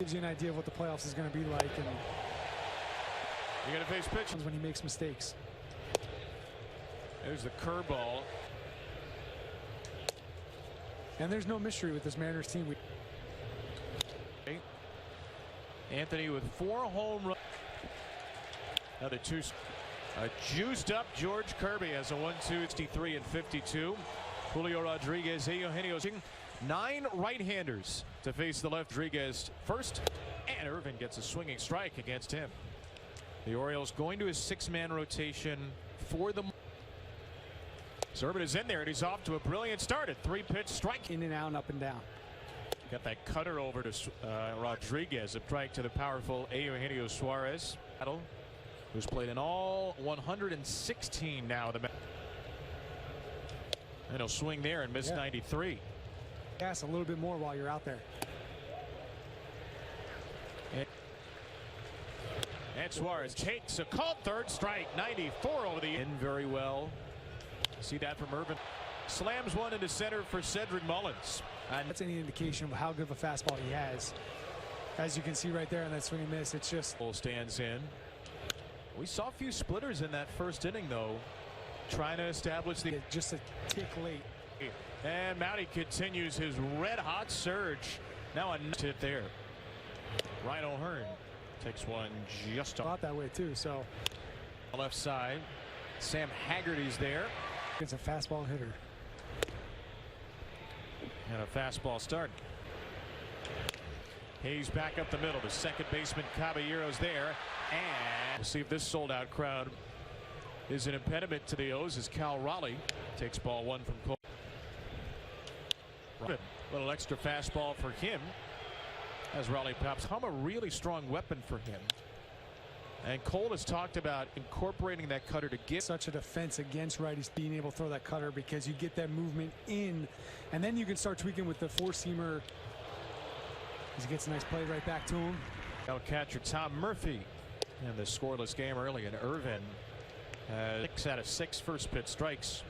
gives you an idea of what the playoffs is going to be like. And you're going to face pitches when he makes mistakes. There's the curveball. And there's no mystery with this Mariners team. Anthony with 4 home runs. Another 2. A juiced up George Kirby has a 1-2, 63 and 52. Julio Rodriguez, Eugenio, 9 right-handers to face the left. Rodriguez first, and Irvin gets a swinging strike against him. The Orioles going to his 6-man rotation for the. Irvin is in there, and he's off to a brilliant start. A 3-pitch strike. In and out, and up and down. Got that cutter over to Rodriguez. A strike to the powerful Eugenio Suarez, who's played in all 116 now. And he'll swing there and miss 93. Gas a little bit more while you're out there. And Suarez takes a called third strike. 94 over the in very well. See that from Irvin. Slams one into center for Cedric Mullins. And that's any indication of how good of a fastball he has. As you can see right there on that swing and miss, it's just. Stands in. We saw a few splitters in that first inning, though, trying to establish the. Just a tick late. And Mounty continues his red-hot surge. Now a hit there. Ryan O'Hearn takes one just thought that way too. So left side, Sam Haggerty's there. It's a fastball hitter. And a fastball start. Hayes back up the middle. The second baseman Caballero's there. And we'll see if this sold-out crowd is an impediment to the O's as Cal Raleigh takes ball 1 from Cole. A little extra fastball for him as Raleigh pops home. A really strong weapon for him. And Cole has talked about incorporating that cutter to get such a defense against righties being able to throw that cutter, because you get that movement in, and then you can start tweaking with the four-seamer. He gets a nice play right back to him. Now catcher Tom Murphy in the scoreless game early, and Irvin 6 out of 6 first pitch strikes.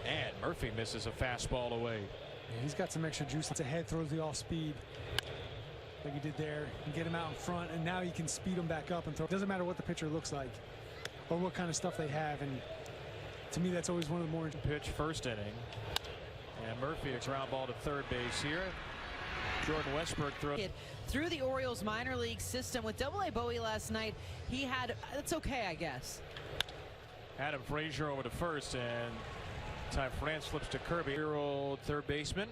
And Murphy misses a fastball away. Yeah, he's got some extra juice. It's ahead, throws the off speed like he did there, and get him out in front, and now he can speed him back up and throw. It doesn't matter what the pitcher looks like or what kind of stuff they have, and to me that's always one of the more pitch first inning. And Murphy a ground ball to third base here. Jordan Westbrook through the Orioles minor league system with Double-A Bowie last night. He had, that's okay, I guess. Adam Frazier over to first, and Ty France flips to Kirby. Year-old third baseman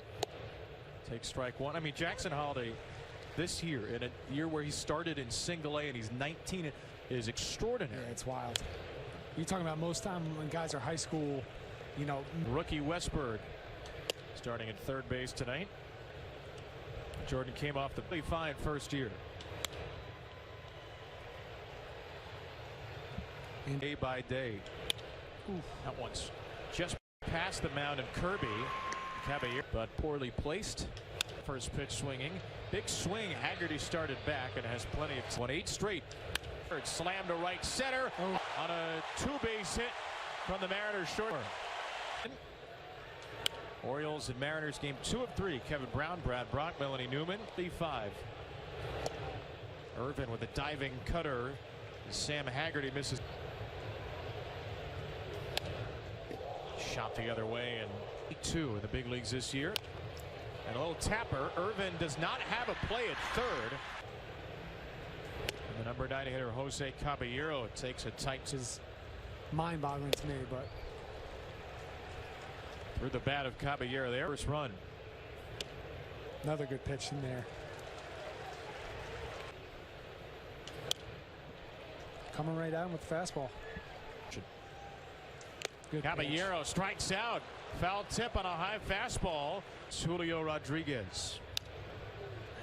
takes strike 1. I mean, Jackson Holliday this year, in a year where he started in Single A and he's 19, is extraordinary. Yeah, it's wild. You're talking about most time when guys are high school, you know. Rookie Westberg starting at third base tonight. Jordan came off the fine first year. Day by day. That one's just past the mound, and Kirby Caballero, but poorly placed. First pitch swinging. Big swing. Haggerty started back and has plenty of 1-8 straight. Third slam to right center on a 2-base hit from the Mariners short. Orioles and Mariners game 2 of 3. Kevin Brown, Brad Brock, Melanie Newman. 5. Irvin with a diving cutter. Sam Haggerty misses. Shot the other way, and 2 in the big leagues this year. And a little tapper. Irvin does not have a play at third. And the number 9 hitter Jose Caballero takes a tight. Is mind-boggling to me, but through the bat of Caballero there. First run. Another good pitch in there. Coming right at him with the fastball. Good Caballero pitch. strikes out. Foul tip on a high fastball. It's Julio Rodriguez.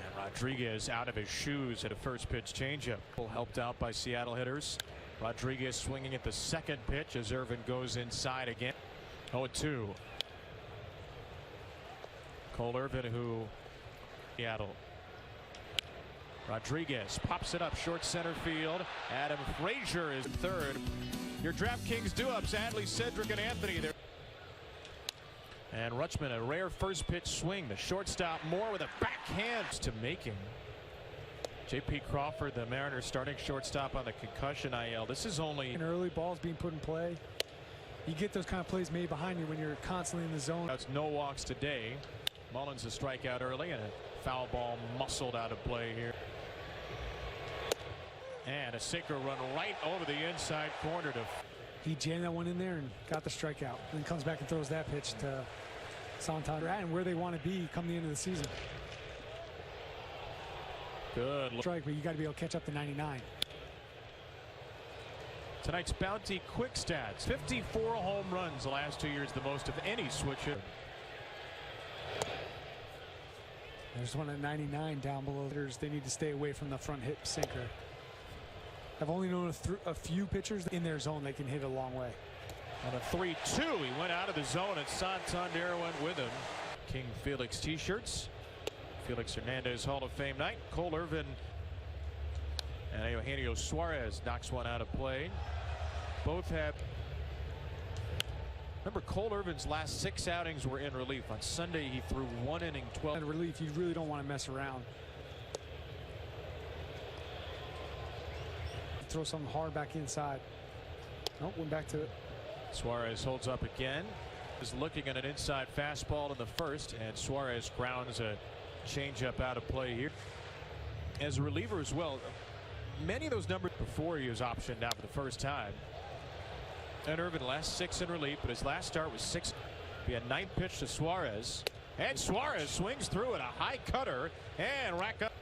And Rodriguez out of his shoes at a first pitch changeup. Helped out by Seattle hitters. Rodriguez swinging at the second pitch as Irvin goes inside again. 0-2. Cole Irvin, who Seattle. Rodriguez pops it up short center field. Adam Frazier is third. Your DraftKings do-ups, Adley, Cedric, and Anthony. There. And Rutschman, a rare first pitch swing. The shortstop Moore with a backhand to making. J.P. Crawford, the Mariners starting shortstop on the concussion IL. This is only an early balls being put in play. You get those kind of plays made behind you when you're constantly in the zone. That's no walks today. Mullins a strikeout early and a foul ball muscled out of play here. And a sinker run right over the inside corner to. He jammed that one in there and got the strikeout. Then comes back and throws that pitch to Santander, and where they want to be come the end of the season. Good strike, but you got to be able to catch up to 99. Tonight's Bounty quick stats: 54 home runs the last 2 years, the most of any switcher. There's one at 99 down below. They need to stay away from the front hip sinker. I've only known a few pitchers in their zone they can hit a long way. On a 3-2, he went out of the zone and Santander went with him. King Felix t-shirts. Felix Hernandez Hall of Fame night. Cole Irvin and Eugenio Suarez knocks one out of play. Both have. Remember, Cole Irvin's last 6 outings were in relief. On Sunday, he threw 1 inning, 12. In relief, you really don't want to mess around. Throw something hard back inside. Nope, went back to it. Suarez holds up again. Is looking at an inside fastball in the first, and Suarez grounds a changeup out of play here. As a reliever as well, many of those numbers before he was optioned out for the first time. And Irvin last 6 in relief, but his last start was 6. Be a 9th pitch to Suarez, and Suarez swings through it, a high cutter, and rack up.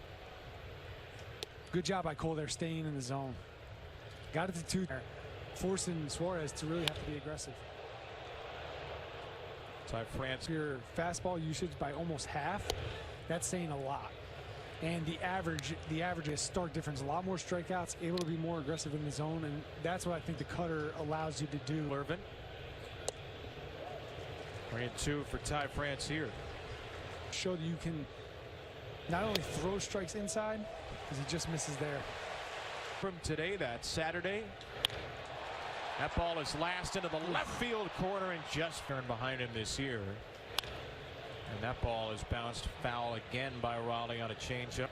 Good job by Cole there, staying in the zone. Got it to 2 there, forcing Suarez to really have to be aggressive. Ty France. Your fastball usage by almost half. That's saying a lot. And the average is stark difference. A lot more strikeouts, able to be more aggressive in the zone, and that's what I think the cutter allows you to do. Irvin. 3-2 for Ty France here. Show that you can not only throw strikes inside, because he just misses there. From today, that Saturday. That ball is last into the left field corner and just turned behind him this year. And that ball is bounced foul again by Raleigh on a changeup.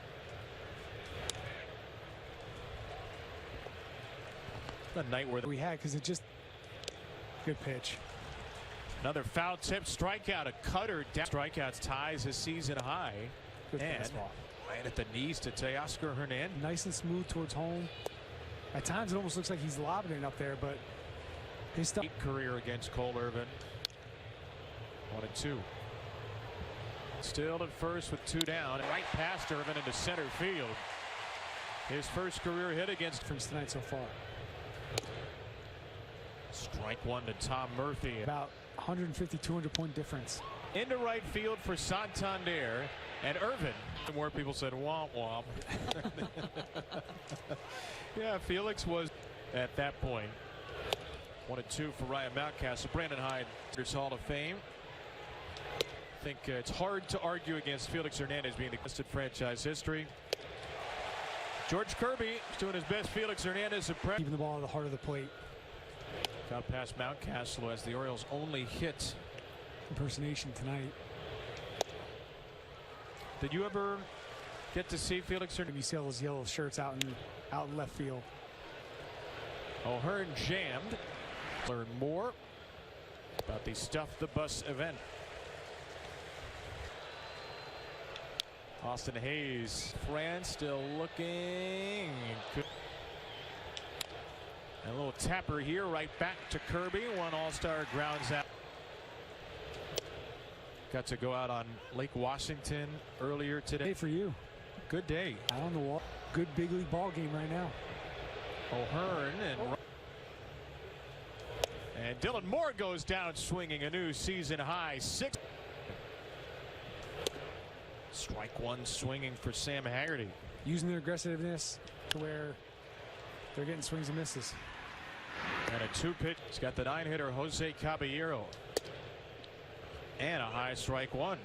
The night where we had, because it just good pitch. Another foul tip strikeout, a cutter down. Strikeouts ties his season high. Good and fastball. Right at the knees to Teoscar Hernandez. Nice and smooth towards home. At times it almost looks like he's lobbing it up there, but his stuff. Career against Cole Irvin. 1-2. Still at first with 2 down. Right past Irvin into center field. His first career hit against tonight so far. Strike 1 to Tom Murphy. About 150, 200 point difference. Into right field for Santander, and Irvin. More people said womp womp. Yeah, Felix was at that point. 1-2 for Ryan Mountcastle. Brandon Hyde, Hall of Fame. I think it's hard to argue against Felix Hernandez being the best in franchise history. George Kirby is doing his best. Felix Hernandez keeping the ball at the heart of the plate. Got past Mountcastle as the Orioles only hit. Impersonation tonight. Did you ever get to see Felix Hernandez? You see all those yellow shirts out in left field. O'Hearn jammed. Learn more about the Stuff the Bus event. Austin Hayes, France still looking. And a little tapper here, right back to Kirby. One all-star grounds out. Got to go out on Lake Washington earlier today. Hey, for you. Good day. Out on the wall. Good big league ball game right now. O'Hearn and Dylan Moore goes down swinging a new season high 6. Strike 1 swinging for Sam Haggerty. Using their aggressiveness to where they're getting swings and misses. And a 2-pitch. He's got the 9-hitter Jose Caballero. And a high strike 1.